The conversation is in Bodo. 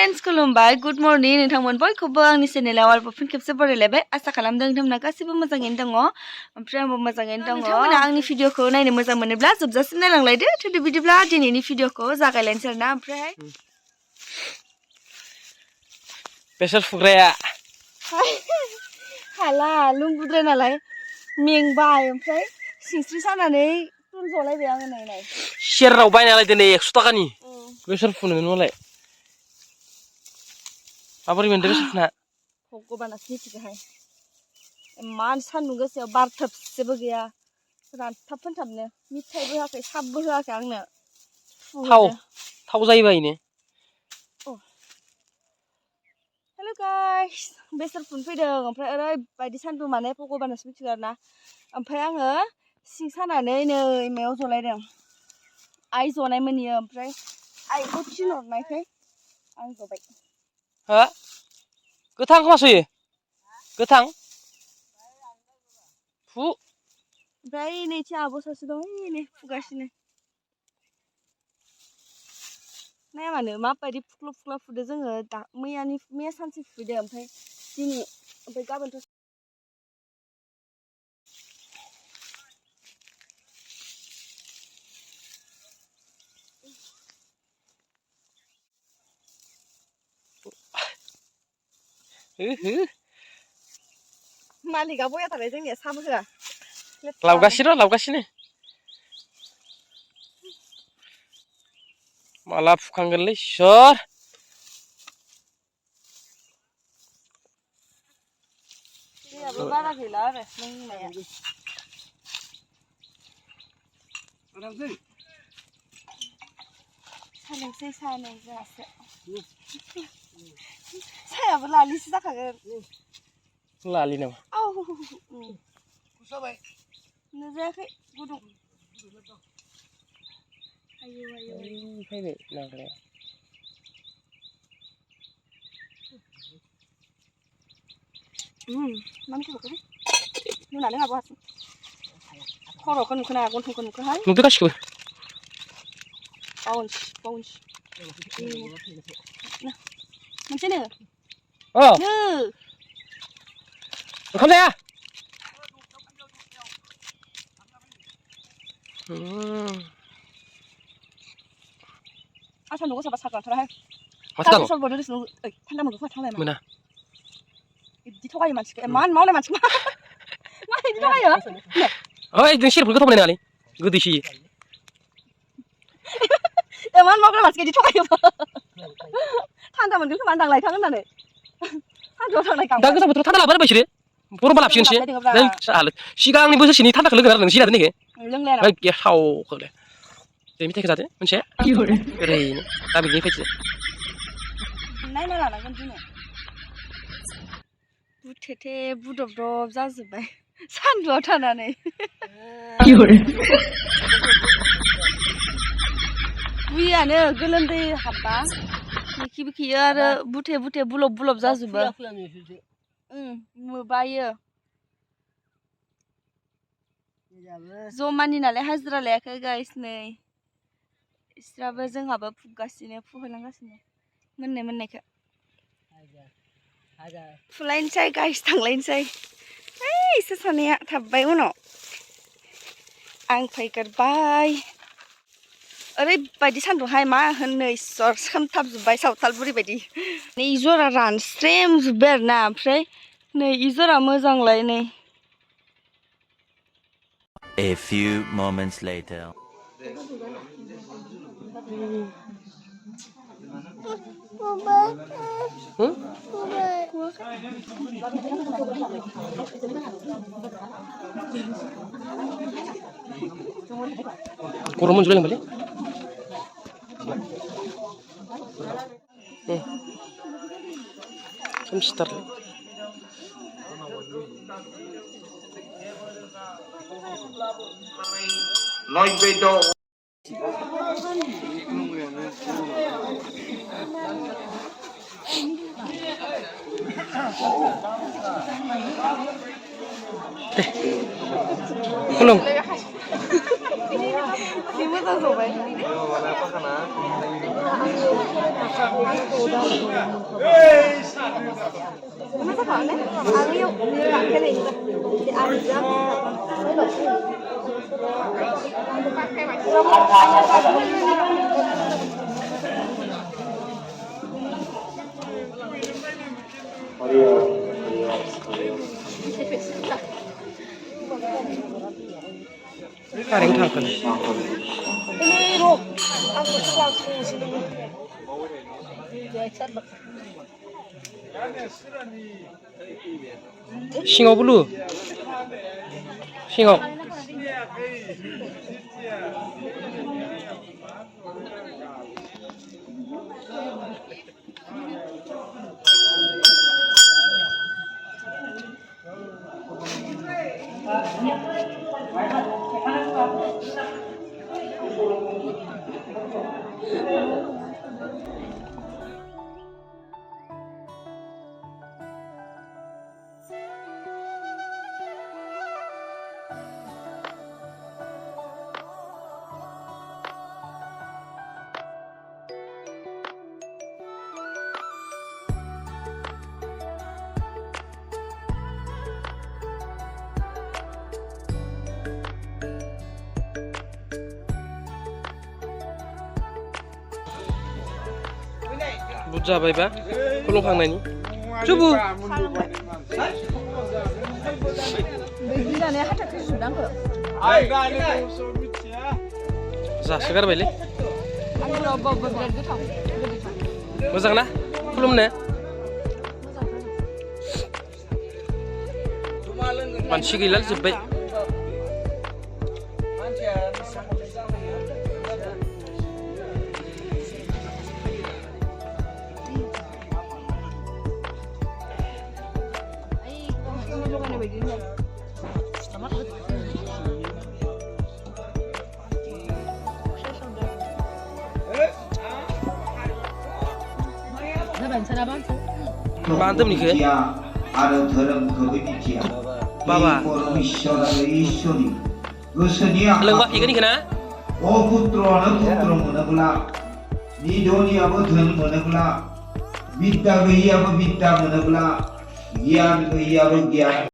फ्रेंड्स खुलुमबाय गुड मर्निं नोंथांमोन बयखौबो आंनि चेनेलाव आरोबाव फिन खेबसे बरायलायबाय आसा खालामदों नोंथांमोना गासिबो मोजाङैनो दङ ओमफ्राय आंबो मोजाङैनो दङ नोंथांमोना आंनि भिडिअखौ नायनो मोजां मोनोब्ला जोबजासिम नायलांलायदो थोदो बिदिब्ला दिनैनि भिडिअखौ जागायलायनोसै आरोना ओमफ्राय बेसर फुग्राया हाला लुंबुद्राय नालाय मेंबाय ओमफ्राय सिंस्रि सानानै जलायबाय आङो नायनाय सेराव बायनालाय दिनै 100 थाखानि बेसर फुनो नोंलाय माबोरै मोनदों बेसर फुना भगबानासो मिथिगौहाय इमान सान्दुं गोसायाव बार थोबसेबो गैया रानथाब फोनथाबनो मिथाइबो होआखै साबबो होआखै आंनो थाव जायो बायनो हेल' गाइस बेसर फुनो फैदों ओमफ्राय ओरैबायदि सान्दुं माने भगबानासो मिथिगौ आरोना ओमफ्राय आङो सिं सानानै नै मायाव जलायदों आइ जनाय मोनियो ओमफ्राय आइखौ थिनहरनायखाय आं जबाय हो गोथां खोमासोयो गोथां फु ओमफ्राय नैथि आब' सासे दं नै फुगासिनो नाया मानो माबायदि फुख्ल' फुख्ला फुदो जोङो मैया सानसे फुदो ओमफ्राय दिनै ओमफ्राय गाबोनथ' मालिकआ बया थाबाय जोंनिया साबो होआ लावगासिनो माला फुखांगोनलै इसोर दैयाबो बारा गैला आरो लोंनाया सानोसै सानै जोंहासो सायाबो लालिसो जाखागोन लालि नामा नुजायाखै गुदुं आयौ फैबाय नाग्राया मानो फैबाय नुनानै हाबो हारसिं खर'खौ नुखोना गन्थंखौ नुखोहाय नुदो गासिखौबो बाउन्स मोनसेनो ओंखाम जाया सान्दुं गोसाबा सागारथाराहाय सरबत होदों थान्दा मोनगोन थांलाय मोना बिदि थगायो मानसिखौ इमान मावनाय मानसिखौ मा बिदि थगायो ओइ जों सेरफोर गोथाव मोननाय नङालै गोदैसो इमान मावग्रा मानसिखौ बिदि थगायो थान्दा मोनगोन खोमा होनदां लायखां होननानै सान्दुंआव थांनाय दा गोजां बोथोराव थान्दा लाबोना बिसोरो गरमबा लाबोसिगोनसो सिगांनि बोसोरसेनि थान्दाखौ लोंगोन आरो नों जिरादो नैखो लोंलाया ओइ गेसावखौलाय बे मेथाइखौ जादो मोनसे ओरैनो दा बिनि फैदो नायना लानांगोन दिनै बुथेथे बुदबदब जाजोब्बाय सान्दुआव थानानै बुइयानो गोलोमदै हाबबा बिखि बिखियो आरो बुथे बुथे बुलब बुलब जाजोबो बायो जमानि नालाय हाजिरा लायाखै गाइस नै इसराबो जोंहाबो फुगासिनो फुहोलांगासिनो मोननायखौ फुलायनोसै गाइस थांलायनोसै इसोर सानैया थाबबाय उनाव आं फैगोरबाय ओरैबायदि सान्दुंहाय मा होननो इसोर सोमथाबजोब्बाय सावथाल बुरि बायदि नै जरा रानस्रेमजोब्बाय आरोना ओमफ्राय नै जरा मोजांलाय नै A few moments later. गरम मोनजोबलाय लांबायलै खोमसिथारलै खुलुम मोजां जबाय Nó có phải đấy, ăn yêu như là cái này thì ăn gì đó. Karing thangkan. Ini loh, aku sekarang sini. Singau bulu. Singau. Puja baik ba? Kulung hang nani? Coba. Begini hata kesudah kok. Zah, segar baik le. Aku lobo berat gitu. Mozang na? Kulum ne? Mansi gilal sebaik. Mantap nih ke? Baba. Lengkap ikan nih kena? Oh putra menabla. Di dunia betul menabla. Bita gaya menabla. Gian gaya